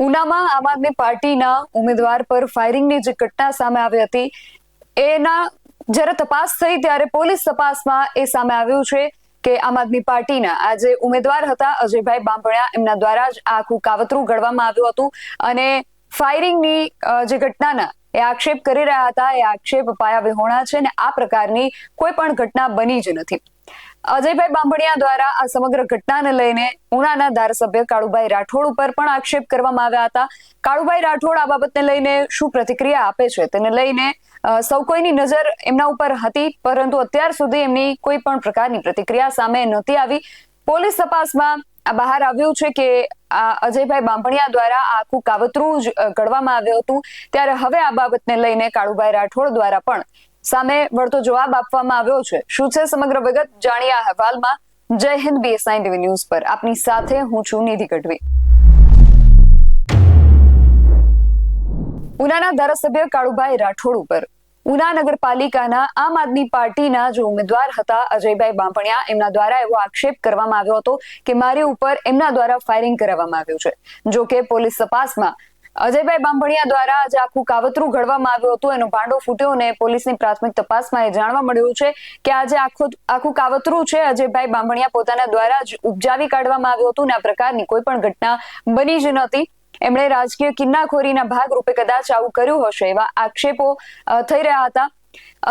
ઉનામાં આમ આદમી પાર્ટીના ઉમેદવાર પર ફાયરિંગની જે ઘટના સામે આવી હતી એના જ્યારે તપાસ થઈ ત્યારે પોલીસ તપાસમાં એ સામે આવ્યું છે કે આમ આદમી પાર્ટીના આ જે ઉમેદવાર હતા અજયભાઈ બાંભણિયા એમના દ્વારા જ આખું કાવતરું ઘડવામાં આવ્યું હતું અને ફાયરિંગની જે ઘટનાના એ આક્ષેપ કરી રહ્યા હતા એ આક્ષેપ પાયા વિહોણા છે અને આ પ્રકારની કોઈ પણ ઘટના બની જ નથી. અજયભાઈ બાંભણિયા દ્વારા આ સમગ્ર ઘટનાને લઈને ઉનાના ધારાસભ્ય કાળુભાઈ રાઠોડ ઉપર પણ આક્ષેપ કરવામાં આવ્યા હતા. કાળુભાઈ રાઠોડ આ બાબતને લઈને શું પ્રતિક્રિયા આપે છે તેને લઈને સૌ કોઈની નજર એમના ઉપર હતી, પરંતુ અત્યાર સુધી એમની કોઈ પણ પ્રકારની પ્રતિક્રિયા સામે નહોતી આવી. પોલીસ તપાસમાં આ બહાર આવ્યું છે કે આ અજયભાઈ બાંભણિયા દ્વારા આખું કાવતરું જ ઘડવામાં આવ્યું હતું. ત્યારે હવે આ બાબતને લઈને કાળુભાઈ રાઠોડ દ્વારા પણ સામે વળતો જવાબ આપવામાં આવ્યો છે. શું છે સમગ્ર વિગત જાણીએ આ અહેવાલમાં. જય હિન્દ BSI TV ન્યૂઝ પર આપની સાથે હું છું નિધિ ગઢવી. ઉનાના ધારાસભ્ય કાળુભાઈ રાઠોડ ઉપર ઉના નગરપાલિકાના આમ આદમી પાર્ટીના જે ઉમેદવાર હતા અજયભાઈ બાંભણિયા એમના દ્વારા એવો આક્ષેપ કરવામાં આવ્યો હતો કે મારી ઉપર એમના દ્વારા ફાયરિંગ કરવામાં આવ્યું છે. જો કે પોલીસ તપાસમાં અજયભાઈ બાંભણિયા દ્વારા આજે આખું કાવતરું ઘડવામાં આવ્યું હતું, એનો ભાંડો ફૂટ્યો અને પોલીસની પ્રાથમિક તપાસમાં એ જાણવા મળ્યું છે કે આજે આખું કાવતરું છે અજયભાઈ બાંભણિયા પોતાના દ્વારા જ ઉપજાવી કાઢવામાં આવ્યું હતું અને આ પ્રકારની કોઈ પણ ઘટના બની જ નહોતી. એમણે રાજકીય કિન્નાખોરીના ભાગરૂપે કદાચ આવું કર્યું હશે એવા આક્ષેપો થઈ રહ્યા હતા.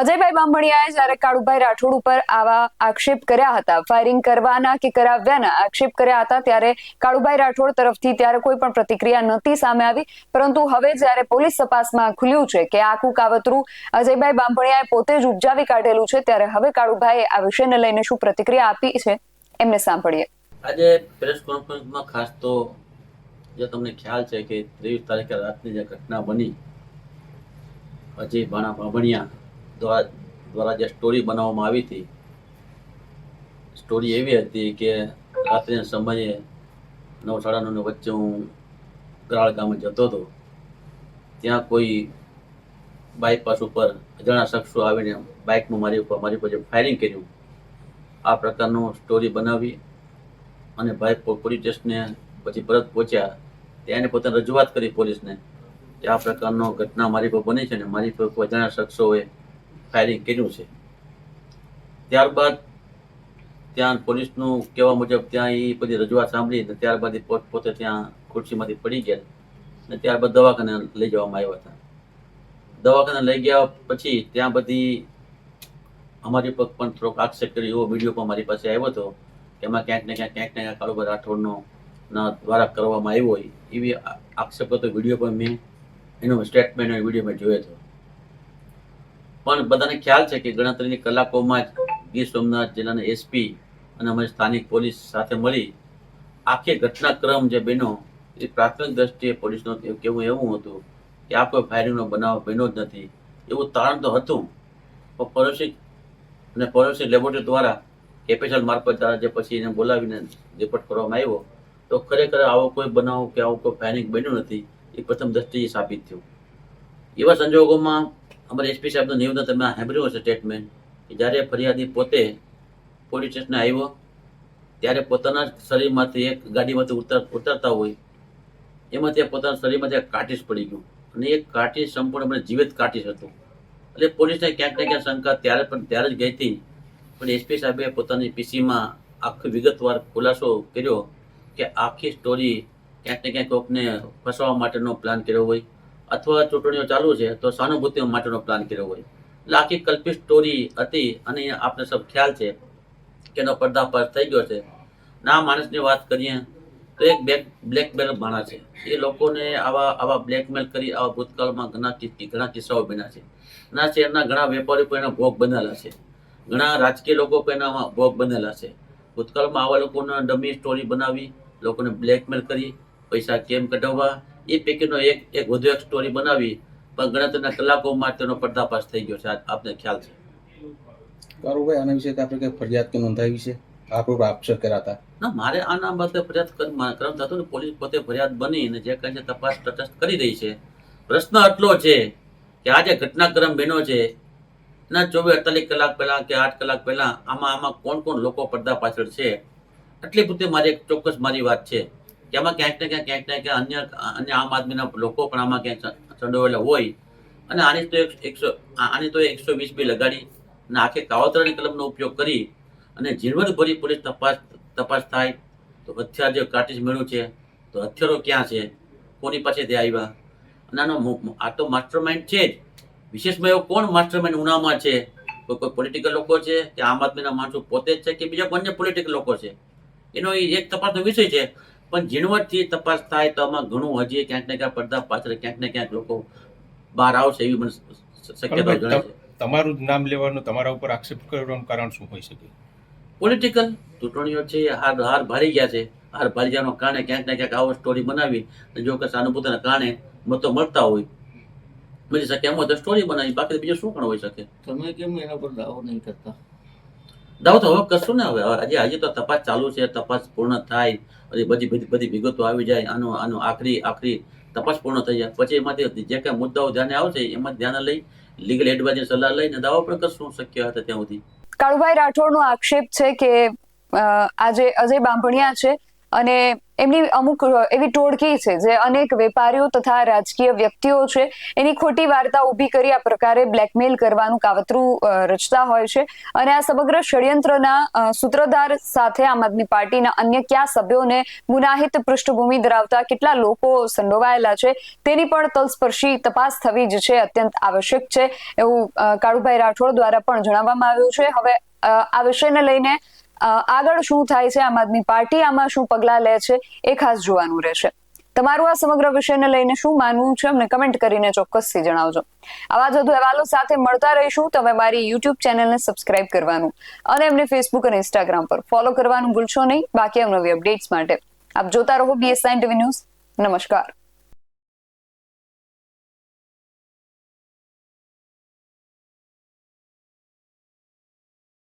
અજયભાઈ બાંભણિયાએ જ્યારે કાળુભાઈ રાઠોડ ઉપર આવા આક્ષેપ કર્યા હતા, ફાયરિંગ કરવાના કે કરાવ્યાના આક્ષેપ કર્યા હતા, ત્યારે કાળુભાઈ રાઠોડ તરફથી ત્યારે કોઈ પણ પ્રતિક્રિયા નહોતી સામે આવી. પરંતુ હવે જ્યારે પોલીસ તપાસમાં ખુલ્યું છે કે આખું કાવતરું અજયભાઈ બાંભણિયાએ પોતે જ ઉપજાવી કાઢેલું છે, ત્યારે હવે કાળુભાઈ આ વિષયને લઈને શું પ્રતિક્રિયા આપી છે એમને સાંભળીએ. આજે પ્રેસ કોન્ફરન્સમાં ખાસ તો જે તમને ખ્યાલ છે કે 23 તારીખે રાતની જે ઘટના બની, અજય બાંભણિયા દ્વારા જે સ્ટોરી બનાવવામાં આવી હતી, સ્ટોરી એવી હતી કે રાત્રિના સમયે 9:30 વચ્ચે હું ગરાળ ગામે જતો હતો. ત્યાં કોઈ બાયપાસ ઉપર અજાણ્યા શખ્સો આવીને બાઇકમાં મારી ઉપર ફાયરિંગ કર્યું. આ પ્રકારનો સ્ટોરી બનાવી અને ભાઈ પોલીસ સ્ટેશને પછી પરત પહોંચ્યા. ત્યાં એને પોતાની રજૂઆત કરી પોલીસને કે આ પ્રકારનો ઘટના મારી પર બની છે ને મારી પર અજાણ્યા શખ્સોએ ફાયરિંગ કર્યું છે. ત્યારબાદ ત્યાં પોલીસનું કહેવા મુજબ ત્યાં એ બધી રજૂઆત સાંભળી અને ત્યારબાદ પોતે ત્યાં ખુરશીમાંથી પડી ગયા અને ત્યારબાદ દવાખાને લઈ જવામાં આવ્યા હતા. દવાખાને લઈ ગયા પછી ત્યાં બધી અમારી પર પણ થોડોક આક્ષેપ કર્યો એવો વિડીયો પણ મારી પાસે આવ્યો હતો કે એમાં ક્યાંક ને ક્યાંક કાળુભાઈ રાઠોડનો દ્વારા કરવામાં આવ્યો હોય એવી આક્ષેપ હતો. વિડીયો પણ મેં એનો સ્ટેટમેન્ટ વિડીયો મેં જોયો હતો. પણ બધાને ખ્યાલ છે કે ગણતરીની કલાકોમાં જ ગીર સોમનાથ જિલ્લાના SP અને અમારી સ્થાનિક પોલીસ સાથે મળી આખી ઘટનાક્રમ જે બન્યો એ પ્રાથમિક દ્રષ્ટિએ પોલીસનું કહેવું એવું હતું કે આ કોઈ ફાયરિંગનો બનાવ બન્યો જ નથી એવું તારણ તો હતું, પણ ફોરેન્સિક લેબોરેટરી દ્વારા કેપિટલ મારફત જે પછી એને બોલાવીને રિપોર્ટ કરવામાં આવ્યો તો ખરેખર આવો કોઈ બનાવ કે આવું કોઈ ફાયરિંગ બન્યું નથી એ પ્રથમ દ્રષ્ટિએ સાબિત થયું. એવા સંજોગોમાં અમારા SP સાહેબનું નિવેદન તમે સાંભળ્યું હશે સ્ટેટમેન્ટ કે જ્યારે ફરિયાદી પોતે પોલીસ સ્ટેશને આવ્યો ત્યારે પોતાના શરીરમાંથી એક ગાડીમાંથી ઉતરતા હોય એમાંથી પોતાના શરીરમાંથી એક કાર્ટીસ પડી ગયું અને એ કાર્ટીસ સંપૂર્ણપણે જીવિત કાર્ટીસ હતું. એટલે પોલીસને ક્યાંક ને ક્યાંક શંકા ત્યારે જ ગઈ હતી, પણ SP સાહેબે પોતાની PCમાં આખી વિગતવાર ખુલાસો કર્યો કે આખી સ્ટોરી ક્યાંક ને ક્યાંક કોઈકને ફસાવવા માટેનો પ્લાન કર્યો હોય અથવા ચૂંટણીઓ ચાલુ છે તો સહાનુભૂતિ માટેનો પ્લાન કર્યો હોય. એટલે આખી કલ્પિત સ્ટોરી હતી અને આપણે સૌ ખ્યાલ છે કે એનો પર્દાફાશ થઈ ગયો છે. ના માણસની વાત કરીએ તો એક બ્લેકમેલ માણસ છે. એ લોકોને આવા બ્લેકમેલ કરી આવા ભૂતકાળમાં ઘણા કિસ્સાઓ બન્યા છે. ઘણા શહેરના ઘણા વેપારીઓ પણ એના ભોગ બનેલા છે, ઘણા રાજકીય લોકો પણ એના ભોગ બનેલા છે. ભૂતકાળમાં આવા લોકોને ડમી સ્ટોરી બનાવી લોકોને બ્લેકમેલ કરી પૈસા કેમ કઢાવવા એ પૈકીનો એક વધુ એક સ્ટોરી બનાવી પણ ગણતરીના કલાકોમાં તેનો પર્દાફાશ થઈ ગયો છે. આપને ખ્યાલ છે કારુભાઈ આના વિશે આપણે કઈ ફરિયાદ કે નોંધાવી છે? આપણે આક્ષેપ કર્યા હતા ના, મારે આના બાબતે ફરિયાદ ક્રમ થતો ને પોલીસ પોતે ફરિયાદ બની અને જે કંઈ તપાસ તટસ્થ કરી રહી છે. પ્રશ્ન એટલો છે કે આ જે ઘટનાક્રમ બન્યો છે ના 24-48 કલાક પહેલા કે 8 કલાક પહેલા આમાં કોણ લોકો પડદા પાછળ છે એટલી બધી મારી એક ચોક્કસ મારી વાત છે કે આમાં ક્યાંક ને ક્યાંક અન્ય આમ આદમીના લોકો પણ આમાં ક્યાંક સંડોવાયેલા હોય અને આની તો 120 બી લગાડી અને આખી કાવતરાની કલમનો ઉપયોગ કરી અને ઝીણવટભરી પોલીસ તપાસ થાય તો હથિયાર જે કાર્ટિજ મેળવ્યું છે તો હથિયારો ક્યાં છે, કોની પાસેથી આવ્યા, અને આ તો માસ્ટર માઇન્ડ છે જ. વિશેષમાં એવો કોણ માસ્ટર માઇન્ડ ઉનામાં છે? કોઈ પોલિટિકલ લોકો છે કે આમ આદમીના માણસો પોતે જ છે કે બીજા અન્ય પોલિટિકલ લોકો છે? એનો એક તપાસનો વિષય છે. પણ ઝીણવટથી તપાસ થાય તો આમાં ઘણું હજી ક્યાંક ને ક્યાંક પડદા પાછળ ક્યાંક ને ક્યાંક લોકો બહાર આવશે એવી મને શક્યતા જણાય છે. તમારું જ નામ લેવાનું, તમારા ઉપર આક્ષેપ કરવાનું કારણ શું હોઈ શકે? પોલિટિકલ ચૂંટણીઓ છે, હાર ભારી ગયા છે. હાર ભારી જવાનો કારણે ક્યાંક ને ક્યાંક આવો સ્ટોરી બનાવી અને જો કે સહાનુભૂતિના કારણે મતો મળતા હોય બની શકે એમ હોય તો સ્ટોરી બનાવી, બાકી બીજું શું પણ હોઈ શકે. તમે કેમ એના પર દાવો નહીં કરતા? દાવો તો હવે કરશું ને. હવે હજી તો તપાસ ચાલુ છે. તપાસ પૂર્ણ થાય પછી બધી વિગતો આવી જાય, આનું આખરી તપાસ પૂર્ણ થઈ જાય પછી એમાંથી જે કઈ મુદ્દાઓ ધ્યાને આવશે એમાં ધ્યાને લઈ લીગલ એડવાઇઝની સલાહ લઈને દાવો પણ કરશું શક્ય હતા ત્યાં સુધી. કાળુભાઈ રાઠોડનો આક્ષેપ છે કે આજે અજય બાંભણિયા છે અને એમની અમુક એવી ટોળકી છે જે અનેક વેપારીઓ તથા રાજકીય વ્યક્તિઓ છે એની ખોટી વાર્તા ઊભી કરી આ પ્રકારે બ્લેકમેલ કરવાનું કાવતરું રચતા હોય છે અને આ સમગ્ર ષડયંત્રના સૂત્રધાર સાથે આમ આદમી પાર્ટીના અન્ય કયા સભ્યોને ગુનાહિત પૃષ્ઠભૂમિ ધરાવતા કેટલા લોકો સંડોવાયેલા છે તેની પણ તલસ્પર્શી તપાસ થવી જ છે અત્યંત આવશ્યક છે એવું કાળુભાઈ રાઠોડ દ્વારા પણ જણાવવામાં આવ્યું છે. હવે આ વિષયને લઈને આગળ શું થાય છે, આમ આદમી પાર્ટી આમાં શું પગલાં લે છે એ ખાસ જોવાનું રહેશે. તમારું આ સમગ્ર વિષયને લઈને શું માનવું છે અમને કમેન્ટ કરીને ચોક્કસથી જણાવજો. આવા જ વધુ અહેવાલો સાથે મળતા રહીશું. તમે મારી યુટ્યુબ ચેનલને સબસ્ક્રાઇબ કરવાનું અને એમને ફેસબુક અને ઇન્સ્ટાગ્રામ પર ફોલો કરવાનું ભૂલશો નહીં. બાકી અવનવી અપડેટ્સ માટે આપ જોતા રહો BS9 TV ન્યૂઝ. નમસ્કાર.